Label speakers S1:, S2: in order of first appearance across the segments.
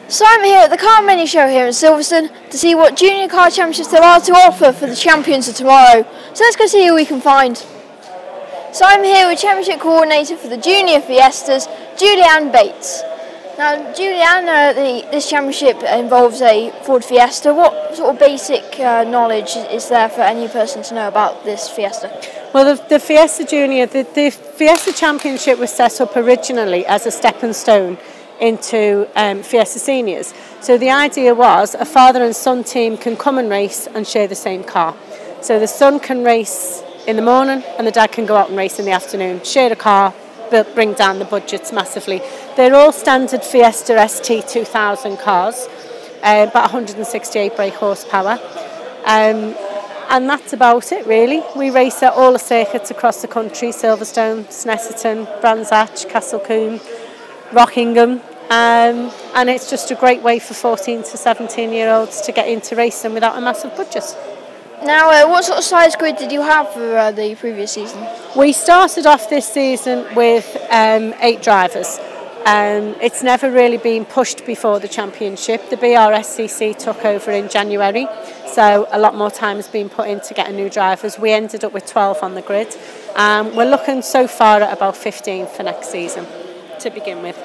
S1: So I'm here at the KartMania show here in Silverstone to see what junior car championships there are to offer for the champions of tomorrow. So let's go see who we can find. So I'm here with championship coordinator for the junior Fiestas, Julieann Bates. Now Julieann, this championship involves a Ford Fiesta. What sort of basic knowledge is there for any person to know about this Fiesta?
S2: Well, the Fiesta Junior, the Fiesta Championship was set up originally as a stepping stone into Fiesta Seniors. So the idea was a father and son team can come and race and share the same car. So the son can race in the morning and the dad can go out and race in the afternoon, share a car, but bring down the budgets massively. They're all standard Fiesta ST 2000 cars, about 168 brake horsepower. And that's about it really. We race at all the circuits across the country: Silverstone, Snetterton, Brands Hatch, Castlecombe, Rockingham, and it's just a great way for 14 to 17 year olds to get into racing without a massive budget.
S1: Now what sort of size grid did you have for the previous season?
S2: We started off this season with 8 drivers. It's never really been pushed before the championship. The BRSCC took over in January, so a lot more time has been put into getting new drivers. We ended up with 12 on the grid. We're looking so far at about 15 for next season to begin with.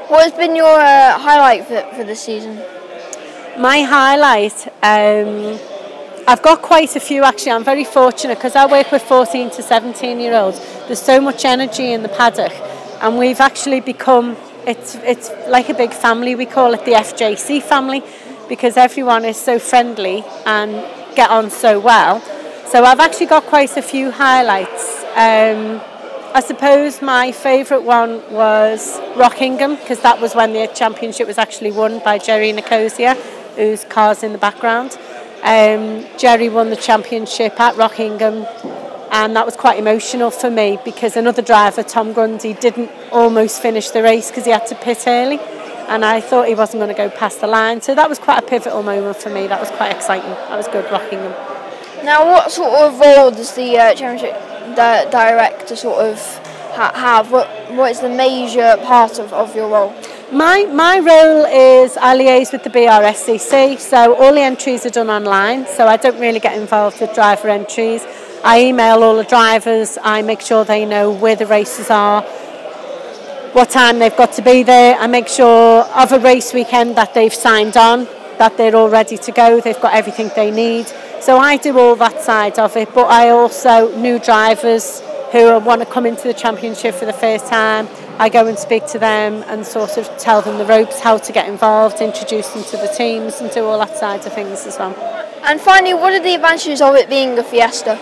S1: What has been your highlight for this season?
S2: My highlight, I've got quite a few actually. I'm very fortunate because I work with 14 to 17 year olds. There's so much energy in the paddock, and we've actually become, it's like a big family. We call it the FJC family because everyone is so friendly and get on so well. So I've actually got quite a few highlights. I suppose my favourite one was Rockingham, because that was when the championship was actually won by Jerry Nicosia, whose car's in the background. Jerry won the championship at Rockingham, and that was quite emotional for me because another driver, Tom Grundy, didn't almost finish the race because he had to pit early, and I thought he wasn't going to go past the line. So that was quite a pivotal moment for me. That was quite exciting. That was good, Rockingham.
S1: Now what sort of role does the championship director sort of have? What is the major part of your role?
S2: My role is I liaise with the BRSCC, so all the entries are done online, so I don't really get involved with driver entries. I email all the drivers, I make sure they know where the races are, what time they've got to be there. I make sure of a race weekend that they've signed on, that they're all ready to go, they've got everything they need. So I do all that side of it, but I also, new drivers who want to come into the championship for the first time, I go and speak to them and sort of tell them the ropes, how to get involved, introduce them to the teams and do all that side of things as well.
S1: And finally, what are the advantages of it being a Fiesta?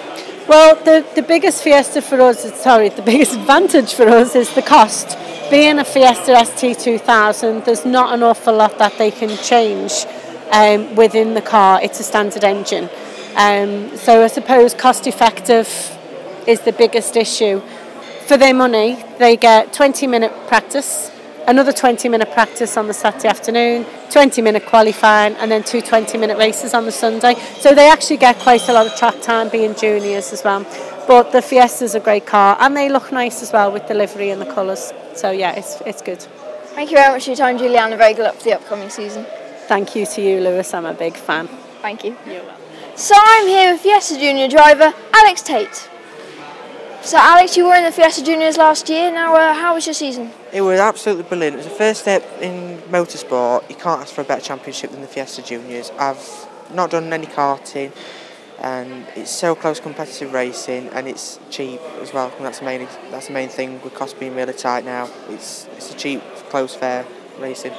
S2: Well, the biggest Fiesta for us, the biggest advantage for us is the cost. Being a Fiesta ST 2000, there's not an awful lot that they can change within the car. It's a standard engine. So I suppose cost effective is the biggest issue. For their money, they get 20-minute practice, another 20-minute practice on the Saturday afternoon, 20-minute qualifying, and then 2 20-minute races on the Sunday. So they actually get quite a lot of track time being juniors as well. But the Fiesta's a great car, and they look nice as well with the livery and the colours. So yeah, it's good.
S1: Thank you very much for your time, Julieann, and very good luck for the upcoming season.
S2: Thank you to you, Lewis. I'm a big fan.
S1: Thank you.
S2: You're welcome.
S1: So I'm here with Fiesta Junior driver Alex Tate. So Alex, you were in the Fiesta Juniors last year. Now, how was your season?
S3: It was absolutely brilliant. It was the first step in motorsport. You can't ask for a better championship than the Fiesta Juniors. I've not done any karting, and it's so close competitive racing, and it's cheap as well. And that's the main thing with costs being really tight now. It's a cheap, close, fair racing.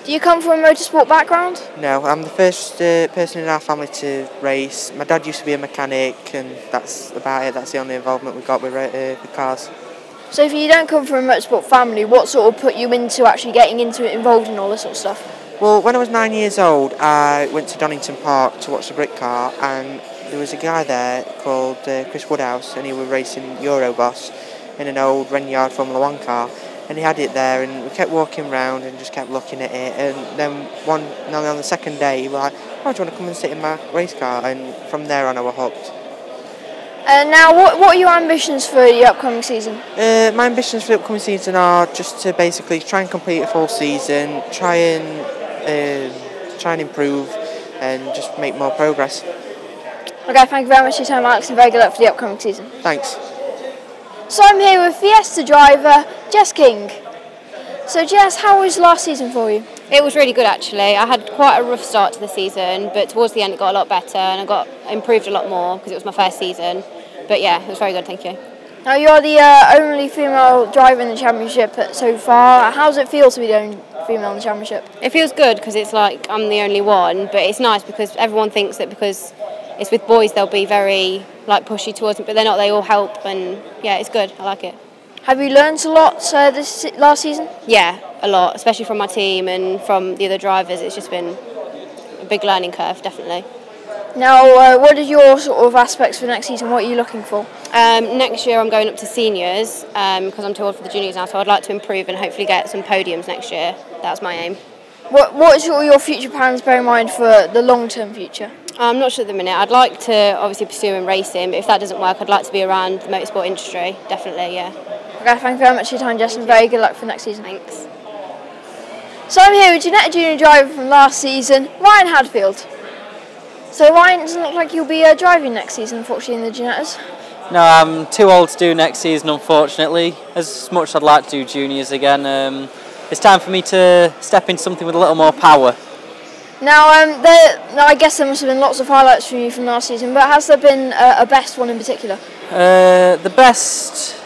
S1: Do you come from a motorsport background?
S3: No, I'm the first person in our family to race. My dad used to be a mechanic, and that's about it. That's the only involvement we've got with cars.
S1: So if you don't come from a motorsport family, what sort of put you into actually getting into it, involved in all this sort of stuff?
S3: Well, when I was 9 years old, I went to Donington Park to watch the brick car, and there was a guy there called Chris Woodhouse, and he was racing Euroboss in an old Renyard Formula 1 car. And he had it there, and we kept walking around and just kept looking at it. And then on the second day, he was like, "Oh, do you want to come and sit in my race car?" And from there on, I was hooked.
S1: Now, what are your ambitions for the upcoming season?
S3: My ambitions for the upcoming season are just to basically try and complete a full season, try and try and improve and just make more progress.
S1: Okay, thank you very much for your time, Alex, and very good luck for the upcoming season.
S3: Thanks.
S1: So I'm here with Fiesta driver Jess King. So Jess, how was last season for you?
S4: It was really good actually. I had quite a rough start to the season, but towards the end it got a lot better and I got improved a lot more because it was my first season. But yeah, it was very good, thank you.
S1: Now you're the only female driver in the championship so far. How does it feel to be the only female in the championship?
S4: It feels good because it's like I'm the only one, but it's nice because everyone thinks that because it's with boys they'll be very like pushy towards it, but they're not. They all help, and yeah, it's good. I like it.
S1: Have you learned a lot this last season?
S4: Yeah, a lot, especially from my team and from the other drivers. It's just been a big learning curve, definitely.
S1: Now, what are your sort of aspects for next season? What are you looking for?
S4: Next year I'm going up to seniors because I'm too old for the juniors now, so I'd like to improve and hopefully get some podiums next year. That's my aim.
S1: What is your future plans, bear in mind, for the long-term future?
S4: I'm not sure at the minute. I'd like to obviously pursue in racing, but if that doesn't work, I'd like to be around the motorsport industry, definitely, yeah.
S1: Okay, thank you very much for your time, Jess, and very good luck for next season.
S4: Thanks.
S1: So I'm here with Ginetta Junior driver from last season, Ryan Hadfield. So Ryan, it doesn't look like you'll be driving next season, unfortunately, in the Ginettas.
S5: No, I'm too old to do next season, unfortunately. As much as I'd like to do juniors again, it's time for me to step into something with a little more power.
S1: Now, I guess there must have been lots of highlights from you from last season, but has there been a best one in particular?
S5: The best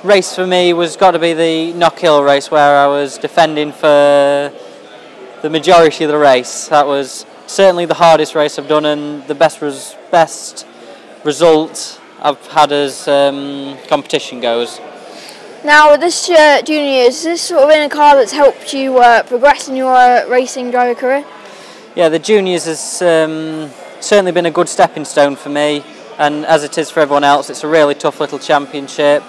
S5: race for me was got to be the Knock Hill race, where I was defending for the majority of the race. That was certainly the hardest race I've done and the best result I've had as competition goes.
S1: Now, with this junior, is this sort of in a car that's helped you progress in your racing driver career?
S5: Yeah, the juniors has certainly been a good stepping stone for me, and as it is for everyone else, it's a really tough little championship,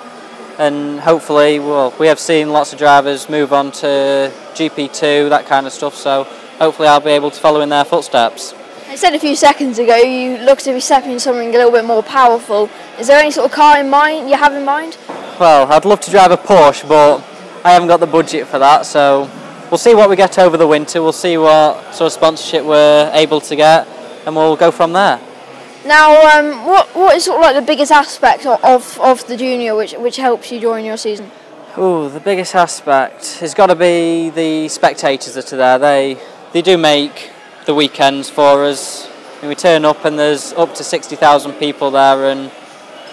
S5: and hopefully, well, we have seen lots of drivers move on to GP2, that kind of stuff, so hopefully I'll be able to follow in their footsteps.
S1: I said a few seconds ago you look to be stepping something a little bit more powerful. Is there any sort of car in mind you have in mind?
S5: Well, I'd love to drive a Porsche, but I haven't got the budget for that, so we'll see what we get over the winter. We'll see what sort of sponsorship we're able to get, and we'll go from there.
S1: Now, what is sort of like the biggest aspect of the junior which helps you during your season?
S5: Oh, the biggest aspect has got to be the spectators that are there. They do make the weekends for us. And we turn up and there's up to 60,000 people there, and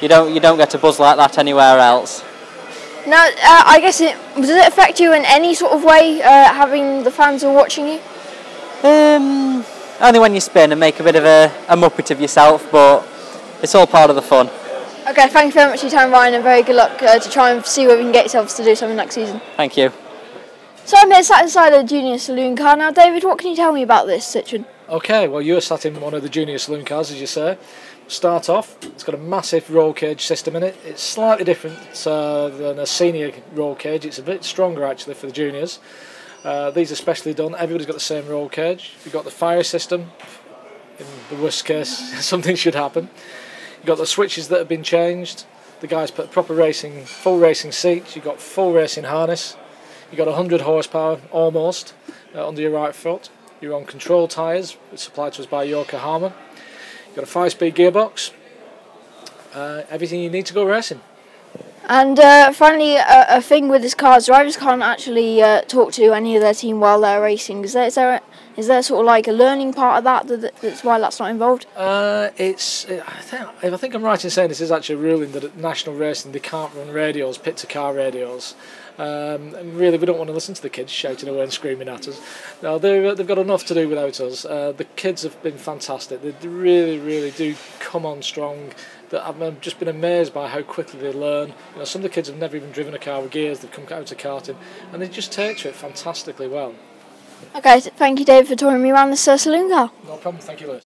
S5: you don't get a buzz like that anywhere else.
S1: Now, I guess does it affect you in any sort of way having the fans all watching you?
S5: Only when you spin and make a bit of a muppet of yourself, but it's all part of the fun.
S1: Okay, thank you very much for your time, Ryan, and very good luck to try and see whether we can get yourselves to do something next season.
S5: Thank you.
S1: So I'm here sat inside a junior saloon car. Now, David, what can you tell me about this Citroen?
S6: Okay, well, you're sat in one of the junior saloon cars, as you say. Start off, it's got a massive roll cage system in it. It's slightly different than a senior roll cage. It's a bit stronger actually for the juniors. These are specially done. Everybody's got the same roll cage. You've got the fire system. In the worst case, something should happen. You've got the switches that have been changed. The guys put proper racing, full racing seats. You've got full racing harness. You've got 100 horsepower almost under your right foot. You're on control tyres, supplied to us by Yokohama. You've got a 5-speed gearbox. Everything you need to go racing. And
S1: finally, a thing with this car is drivers can't actually talk to any of their team while they're racing. Is there sort of like a learning part of that's why that's not involved?
S6: I think I'm right in saying this is actually a ruling that at national racing they can't run radios, pit-to-car radios. And really, we don't want to listen to the kids shouting away and screaming at us. No, they've got enough to do without us. The kids have been fantastic. They really, really do come on strong. I've just been amazed by how quickly they learn. You know, some of the kids have never even driven a car with gears. They've come out of karting, and they just take to it fantastically well.
S1: Okay, thank you, David, for touring me around this saloon car.
S6: No problem. Thank you, Lewis.